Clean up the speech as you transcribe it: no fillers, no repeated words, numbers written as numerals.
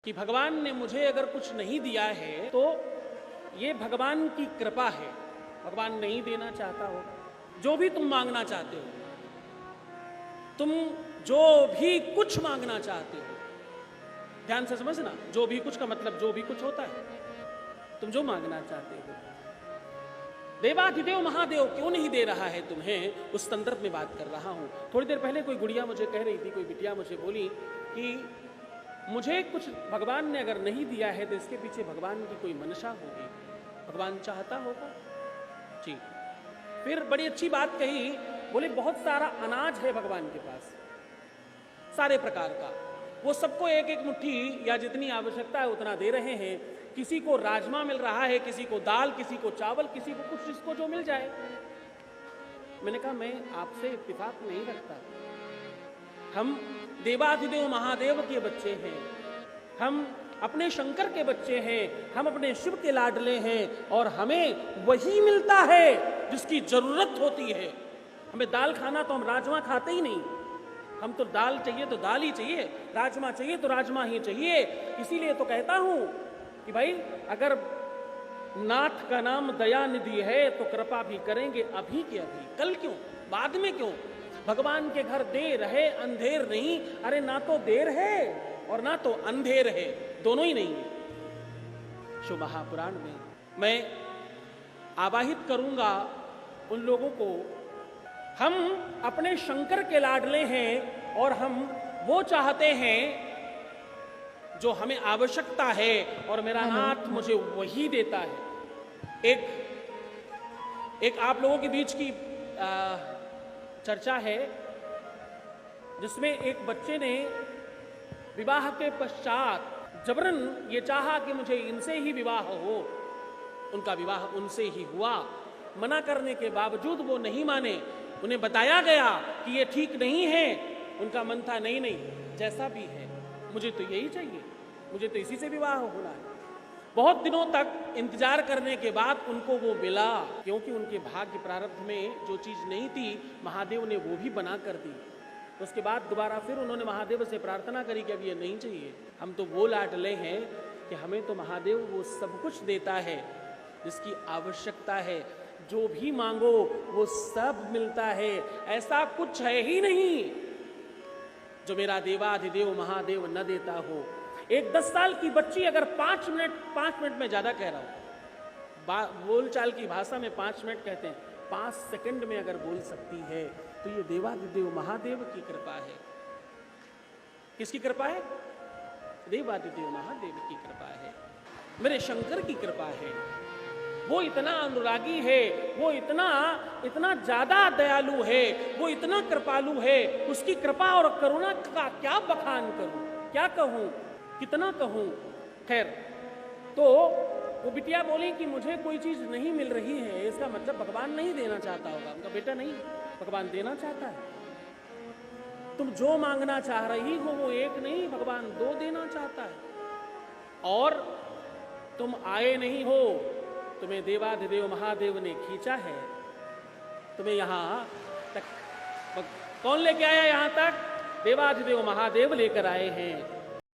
कि भगवान ने मुझे अगर कुछ नहीं दिया है तो ये भगवान की कृपा है। भगवान नहीं देना चाहता होगा। जो भी तुम मांगना चाहते हो, तुम जो भी कुछ मांगना चाहते हो, ध्यान से समझना, जो भी कुछ का मतलब जो भी कुछ होता है, तुम जो मांगना चाहते हो, देवाधिदेव महादेव क्यों नहीं दे रहा है तुम्हें, उस संदर्भ में बात कर रहा हूं। थोड़ी देर पहले कोई गुड़िया मुझे कह रही थी, कोई बिटिया मुझे बोली कि मुझे कुछ भगवान ने अगर नहीं दिया है तो इसके पीछे भगवान की कोई मनसा होगी, भगवान चाहता होगा जी। फिर बड़ी अच्छी बात कही, बोले बहुत सारा अनाज है भगवान के पास, सारे प्रकार का, वो सबको एक एक मुट्ठी या जितनी आवश्यकता है उतना दे रहे हैं। किसी को राजमा मिल रहा है, किसी को दाल, किसी को चावल, किसी को कुछ, जिसको जो मिल जाए। मैंने कहा मैं आपसे इत्तेफाक नहीं रखता। हम देवाधिदेव महादेव के बच्चे हैं, हम अपने शंकर के बच्चे हैं, हम अपने शिव के लाडले हैं, और हमें वही मिलता है जिसकी जरूरत होती है। हमें दाल खाना तो हम राजमा खाते ही नहीं, हम तो दाल चाहिए तो दाल ही चाहिए, राजमा चाहिए तो राजमा ही चाहिए। इसीलिए तो कहता हूं कि भाई अगर नाथ का नाम दयानिधि है तो कृपा भी करेंगे अभी के अभी, कल क्यों, बाद में क्यों। भगवान के घर देर है अंधेर नहीं। अरे ना तो देर है और ना तो अंधेर है, दोनों ही नहीं है। शिव महापुराण में मैं आवाहित करूंगा उन लोगों को, हम अपने शंकर के लाडले हैं और हम वो चाहते हैं जो हमें आवश्यकता है, और मेरा नाथ मुझे वही देता है। एक आप लोगों के बीच की चर्चा है जिसमें एक बच्चे ने विवाह के पश्चात जबरन ये चाहा कि मुझे इनसे ही विवाह हो। उनका विवाह उनसे ही हुआ। मना करने के बावजूद वो नहीं माने। उन्हें बताया गया कि ये ठीक नहीं है। उनका मन था नहीं नहीं, जैसा भी है मुझे तो यही चाहिए, मुझे तो इसी से विवाह होना है। बहुत दिनों तक इंतजार करने के बाद उनको वो मिला, क्योंकि उनके भाग्य प्रारब्ध में जो चीज नहीं थी महादेव ने वो भी बना कर दी। उसके बाद दोबारा फिर उन्होंने महादेव से प्रार्थना करी कि अब ये नहीं चाहिए, हम तो वो लाडले हैं कि हमें तो महादेव वो सब कुछ देता है जिसकी आवश्यकता है। जो भी मांगो वो सब मिलता है। ऐसा कुछ है ही नहीं जो मेरा देवाधिदेव महादेव न देता हो। एक 10 साल की बच्ची अगर 5 मिनट में ज्यादा कह रहा हूं, बोलचाल की भाषा में 5 मिनट कहते हैं, 5 सेकंड में अगर बोल सकती है तो ये देवाधिदेव महादेव की कृपा है। किसकी कृपा है? देवाधिदेव महादेव की कृपा है, मेरे शंकर की कृपा है। वो इतना अनुरागी है, वो इतना ज्यादा दयालु है, वो इतना कृपालु है। उसकी कृपा और करुणा का क्या बखान करूं, क्या कहूं, कितना कहूं। खैर, तो वो बिटिया बोली कि मुझे कोई चीज नहीं मिल रही है, इसका मतलब भगवान नहीं देना चाहता होगा। उनका बेटा नहीं, भगवान देना चाहता है। तुम जो मांगना चाह रही हो वो एक नहीं, भगवान 2 देना चाहता है। और तुम आए नहीं हो, तुम्हें देवाधिदेव महादेव ने खींचा है। तुम्हें यहां तक कौन लेके आया? यहां तक देवाधिदेव महादेव लेकर आए हैं।